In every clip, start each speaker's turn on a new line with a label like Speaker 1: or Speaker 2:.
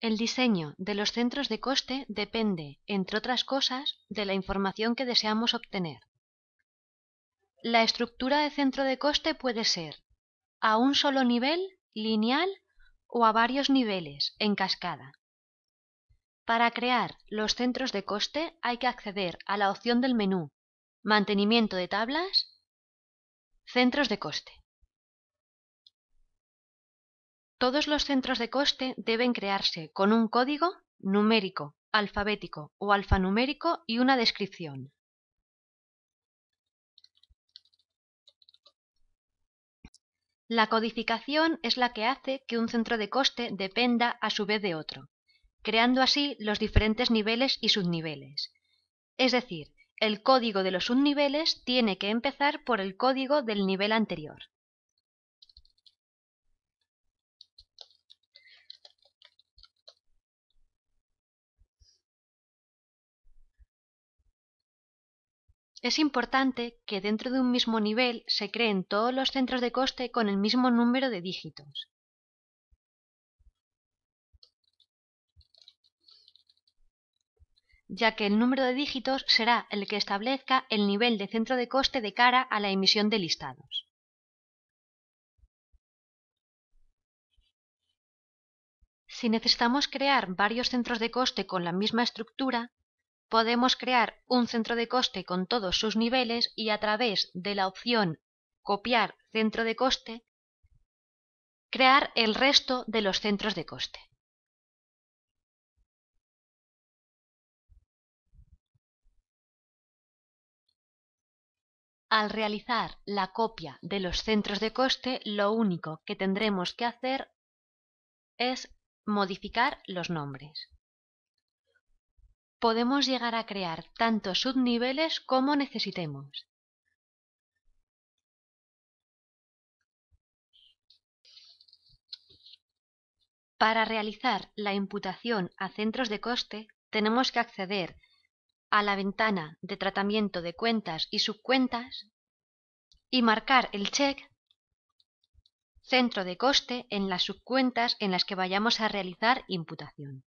Speaker 1: El diseño de los centros de coste depende, entre otras cosas, de la información que deseamos obtener. La estructura de centro de coste puede ser a un solo nivel, lineal, o a varios niveles, en cascada. Para crear los centros de coste hay que acceder a la opción del menú Mantenimiento de tablas, Centros de coste. Todos los centros de coste deben crearse con un código numérico, alfabético o alfanumérico y una descripción. La codificación es la que hace que un centro de coste dependa a su vez de otro, creando así los diferentes niveles y subniveles. Es decir, el código de los subniveles tiene que empezar por el código del nivel anterior. Es importante que dentro de un mismo nivel se creen todos los centros de coste con el mismo número de dígitos. Ya que el número de dígitos será el que establezca el nivel de centro de coste de cara a la emisión de listados. Si necesitamos crear varios centros de coste con la misma estructura, podemos crear un centro de coste con todos sus niveles y a través de la opción Copiar centro de coste, crear el resto de los centros de coste. Al realizar la copia de los centros de coste, lo único que tendremos que hacer es modificar los nombres. Podemos llegar a crear tantos subniveles como necesitemos. Para realizar la imputación a centros de coste, tenemos que acceder a la ventana de tratamiento de cuentas y subcuentas y marcar el check Centro de coste en las subcuentas en las que vayamos a realizar imputación.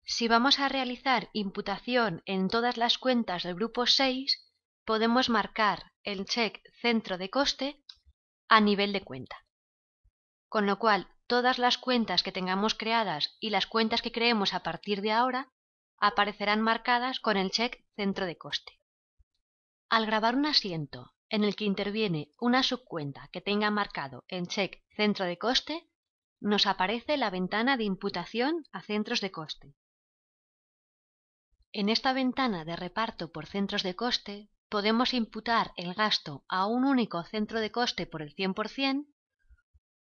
Speaker 1: Si vamos a realizar imputación en todas las cuentas del grupo 6, podemos marcar el check Centro de coste a nivel de cuenta. Con lo cual, todas las cuentas que tengamos creadas y las cuentas que creemos a partir de ahora aparecerán marcadas con el check Centro de coste. Al grabar un asiento en el que interviene una subcuenta que tenga marcado el check Centro de coste, nos aparece la ventana de imputación a centros de coste. En esta ventana de reparto por centros de coste podemos imputar el gasto a un único centro de coste por el 100%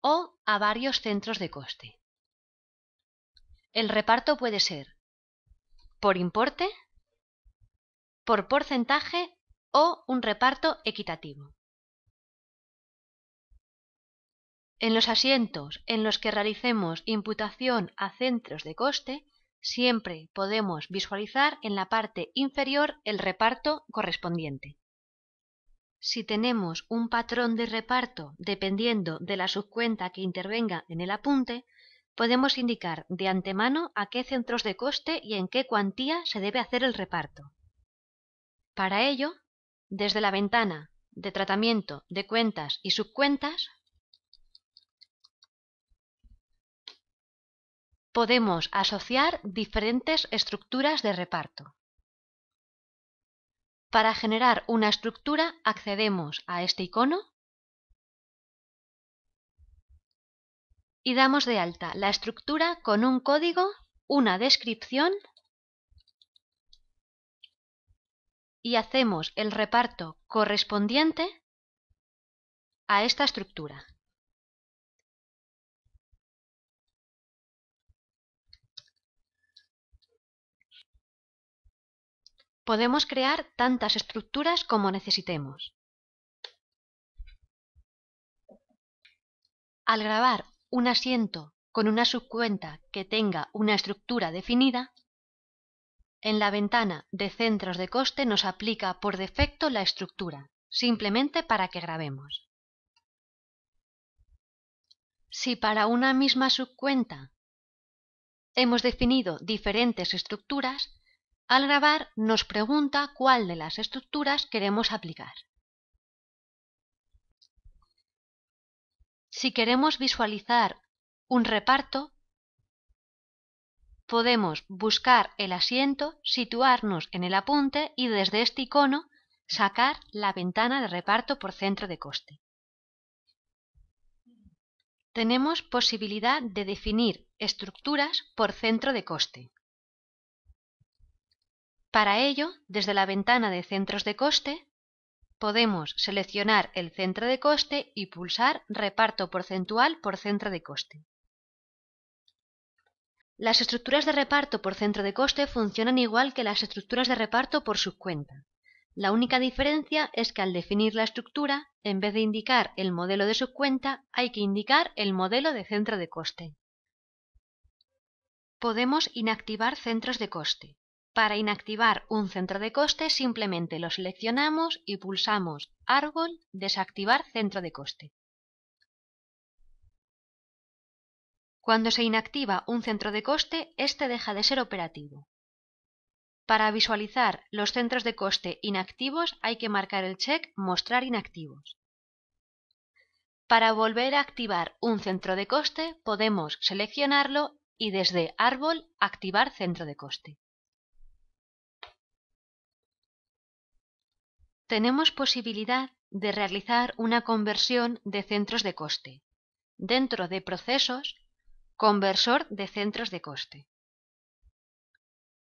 Speaker 1: o a varios centros de coste. El reparto puede ser por importe, por porcentaje o un reparto equitativo. En los asientos en los que realicemos imputación a centros de coste, siempre podemos visualizar en la parte inferior el reparto correspondiente. Si tenemos un patrón de reparto dependiendo de la subcuenta que intervenga en el apunte, podemos indicar de antemano a qué centros de coste y en qué cuantía se debe hacer el reparto. Para ello, desde la ventana de tratamiento de cuentas y subcuentas, podemos asociar diferentes estructuras de reparto. Para generar una estructura, accedemos a este icono y damos de alta la estructura con un código, una descripción y hacemos el reparto correspondiente a esta estructura. Podemos crear tantas estructuras como necesitemos. Al grabar un asiento con una subcuenta que tenga una estructura definida, en la ventana de centros de coste nos aplica por defecto la estructura, simplemente para que grabemos. Si para una misma subcuenta hemos definido diferentes estructuras, al grabar nos pregunta cuál de las estructuras queremos aplicar. Si queremos visualizar un reparto, podemos buscar el asiento, situarnos en el apunte y desde este icono sacar la ventana de reparto por centro de coste. Tenemos posibilidad de definir estructuras por centro de coste. Para ello, desde la ventana de centros de coste, podemos seleccionar el centro de coste y pulsar Reparto porcentual por centro de coste. Las estructuras de reparto por centro de coste funcionan igual que las estructuras de reparto por subcuenta. La única diferencia es que al definir la estructura, en vez de indicar el modelo de subcuenta, hay que indicar el modelo de centro de coste. Podemos inactivar centros de coste. Para inactivar un centro de coste simplemente lo seleccionamos y pulsamos Árbol Desactivar centro de coste. Cuando se inactiva un centro de coste, este deja de ser operativo. Para visualizar los centros de coste inactivos hay que marcar el check Mostrar inactivos. Para volver a activar un centro de coste podemos seleccionarlo y desde Árbol activar centro de coste. Tenemos posibilidad de realizar una conversión de centros de coste. Dentro de Procesos, Conversor de centros de coste.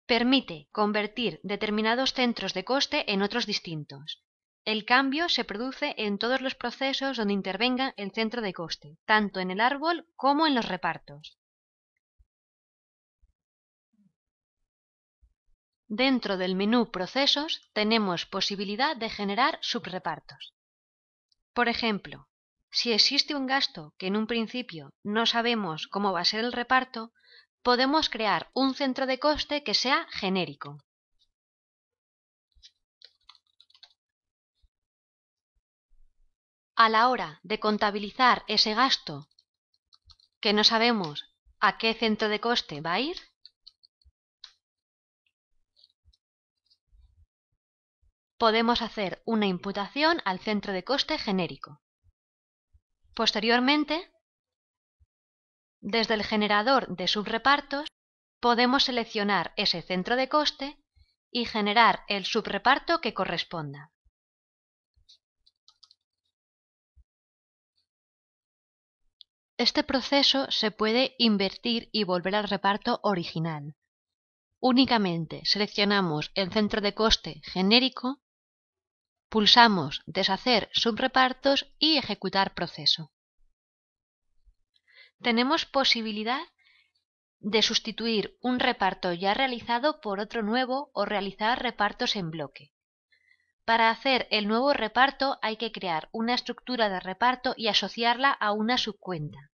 Speaker 1: Permite convertir determinados centros de coste en otros distintos. El cambio se produce en todos los procesos donde intervenga el centro de coste, tanto en el árbol como en los repartos. Dentro del menú Procesos tenemos posibilidad de generar subrepartos. Por ejemplo, si existe un gasto que en un principio no sabemos cómo va a ser el reparto, podemos crear un centro de coste que sea genérico. A la hora de contabilizar ese gasto que no sabemos a qué centro de coste va a ir, podemos hacer una imputación al centro de coste genérico. Posteriormente, desde el generador de subrepartos, podemos seleccionar ese centro de coste y generar el subreparto que corresponda. Este proceso se puede invertir y volver al reparto original. Únicamente seleccionamos el centro de coste genérico, pulsamos Deshacer subrepartos y Ejecutar proceso. Tenemos posibilidad de sustituir un reparto ya realizado por otro nuevo o realizar repartos en bloque. Para hacer el nuevo reparto hay que crear una estructura de reparto y asociarla a una subcuenta,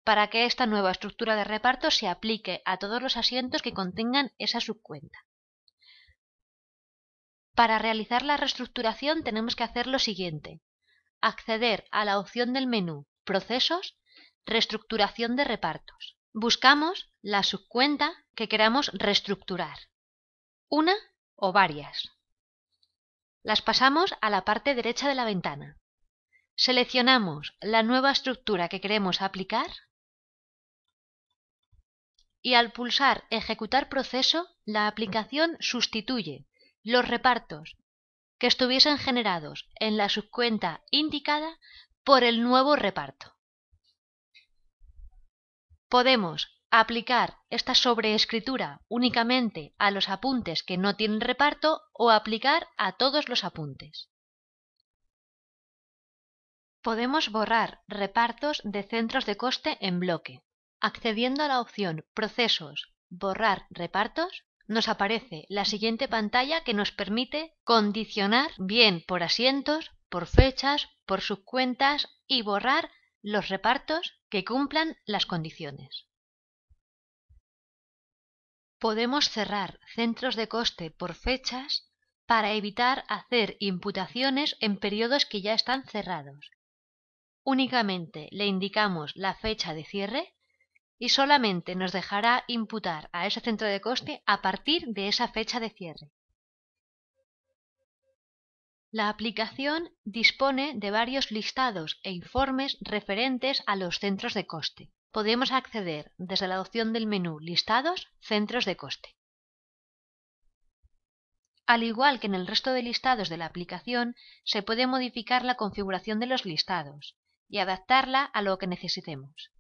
Speaker 1: para que esta nueva estructura de reparto se aplique a todos los asientos que contengan esa subcuenta. Para realizar la reestructuración tenemos que hacer lo siguiente: acceder a la opción del menú Procesos, Reestructuración de repartos. Buscamos la subcuenta que queramos reestructurar, una o varias. Las pasamos a la parte derecha de la ventana. Seleccionamos la nueva estructura que queremos aplicar y al pulsar Ejecutar proceso, la aplicación sustituye los repartos que estuviesen generados en la subcuenta indicada por el nuevo reparto. Podemos aplicar esta sobreescritura únicamente a los apuntes que no tienen reparto o aplicar a todos los apuntes. Podemos borrar repartos de centros de coste en bloque. Accediendo a la opción Procesos, Borrar repartos, nos aparece la siguiente pantalla que nos permite condicionar bien por asientos, por fechas, por subcuentas y borrar los repartos que cumplan las condiciones. Podemos cerrar centros de coste por fechas para evitar hacer imputaciones en periodos que ya están cerrados. Únicamente le indicamos la fecha de cierre y solamente nos dejará imputar a ese centro de coste a partir de esa fecha de cierre. La aplicación dispone de varios listados e informes referentes a los centros de coste. Podemos acceder desde la opción del menú Listados, Centros de coste. Al igual que en el resto de listados de la aplicación, se puede modificar la configuración de los listados y adaptarla a lo que necesitemos.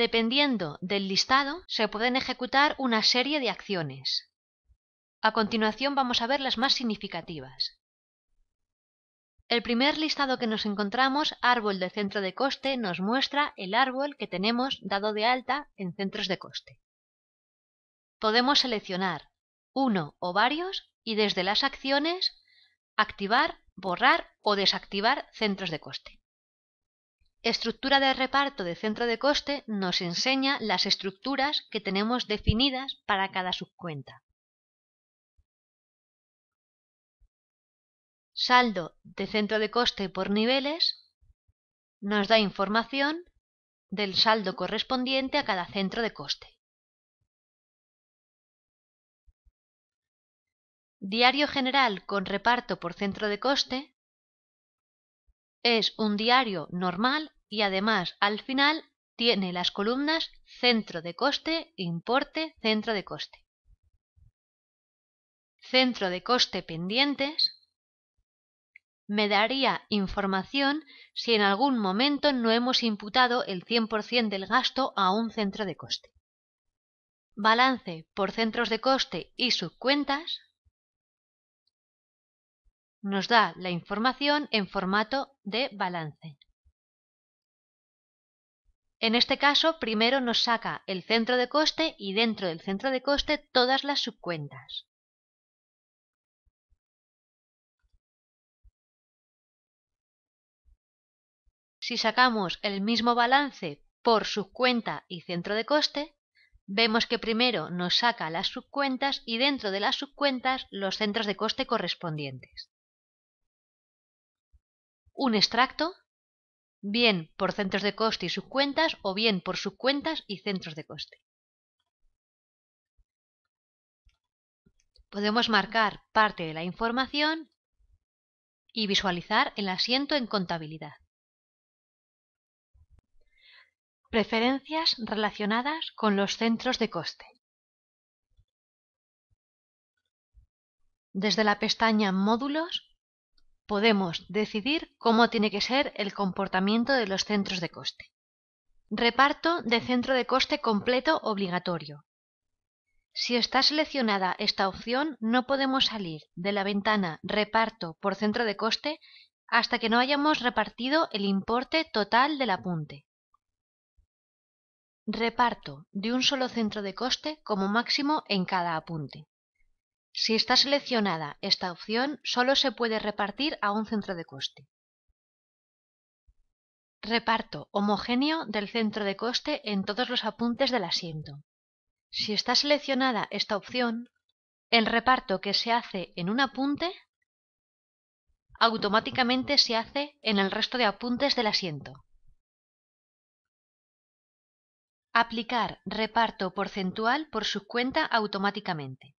Speaker 1: Dependiendo del listado, se pueden ejecutar una serie de acciones. A continuación vamos a ver las más significativas. El primer listado que nos encontramos, árbol de centro de coste, nos muestra el árbol que tenemos dado de alta en centros de coste. Podemos seleccionar uno o varios y desde las acciones activar, borrar o desactivar centros de coste. Estructura de reparto de centro de coste nos enseña las estructuras que tenemos definidas para cada subcuenta. Saldo de centro de coste por niveles nos da información del saldo correspondiente a cada centro de coste. Diario general con reparto por centro de coste es un diario normal y además al final tiene las columnas centro de coste, importe, centro de coste. Centro de coste pendientes me daría información si en algún momento no hemos imputado el 100% del gasto a un centro de coste. Balance por centros de coste y subcuentas nos da la información en formato de balance. En este caso, primero nos saca el centro de coste y dentro del centro de coste todas las subcuentas. Si sacamos el mismo balance por subcuenta y centro de coste, vemos que primero nos saca las subcuentas y dentro de las subcuentas los centros de coste correspondientes. Un extracto, bien por centros de coste y subcuentas o bien por subcuentas y centros de coste. Podemos marcar parte de la información y visualizar el asiento en contabilidad. Preferencias relacionadas con los centros de coste. Desde la pestaña Módulos podemos decidir cómo tiene que ser el comportamiento de los centros de coste. Reparto de centro de coste completo obligatorio. Si está seleccionada esta opción, no podemos salir de la ventana Reparto por centro de coste hasta que no hayamos repartido el importe total del apunte. Reparto de un solo centro de coste como máximo en cada apunte. Si está seleccionada esta opción, solo se puede repartir a un centro de coste. Reparto homogéneo del centro de coste en todos los apuntes del asiento. Si está seleccionada esta opción, el reparto que se hace en un apunte automáticamente se hace en el resto de apuntes del asiento. Aplicar reparto porcentual por subcuenta automáticamente.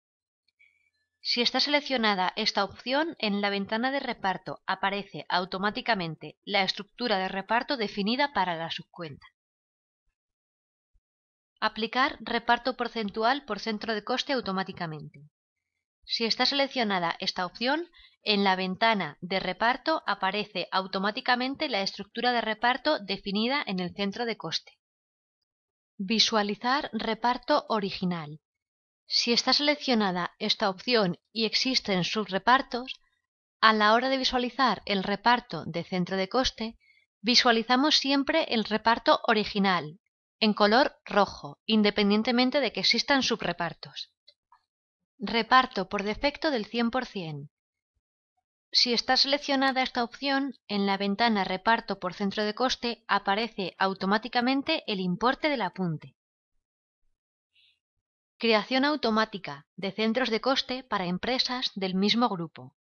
Speaker 1: Si está seleccionada esta opción, en la ventana de reparto aparece automáticamente la estructura de reparto definida para la subcuenta. Aplicar reparto porcentual por centro de coste automáticamente. Si está seleccionada esta opción, en la ventana de reparto aparece automáticamente la estructura de reparto definida en el centro de coste. Visualizar reparto original. Si está seleccionada esta opción y existen subrepartos, a la hora de visualizar el reparto de centro de coste, visualizamos siempre el reparto original, en color rojo, independientemente de que existan subrepartos. Reparto por defecto del 100%. Si está seleccionada esta opción, en la ventana Reparto por centro de coste aparece automáticamente el importe del apunte. Creación automática de centros de coste para empresas del mismo grupo.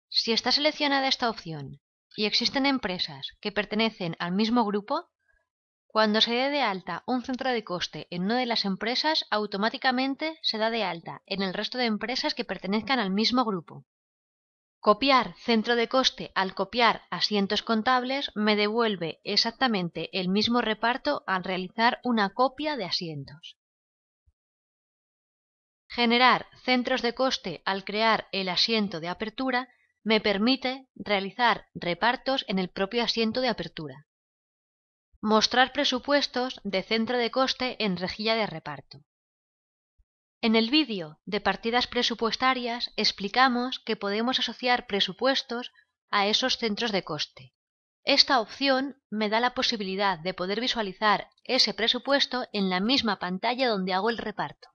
Speaker 1: Si está seleccionada esta opción y existen empresas que pertenecen al mismo grupo, cuando se dé de alta un centro de coste en una de las empresas, automáticamente se da de alta en el resto de empresas que pertenezcan al mismo grupo. Copiar centro de coste al copiar asientos contables me devuelve exactamente el mismo reparto al realizar una copia de asientos. Generar centros de coste al crear el asiento de apertura me permite realizar repartos en el propio asiento de apertura. Mostrar presupuestos de centro de coste en rejilla de reparto. En el vídeo de partidas presupuestarias explicamos que podemos asociar presupuestos a esos centros de coste. Esta opción me da la posibilidad de poder visualizar ese presupuesto en la misma pantalla donde hago el reparto.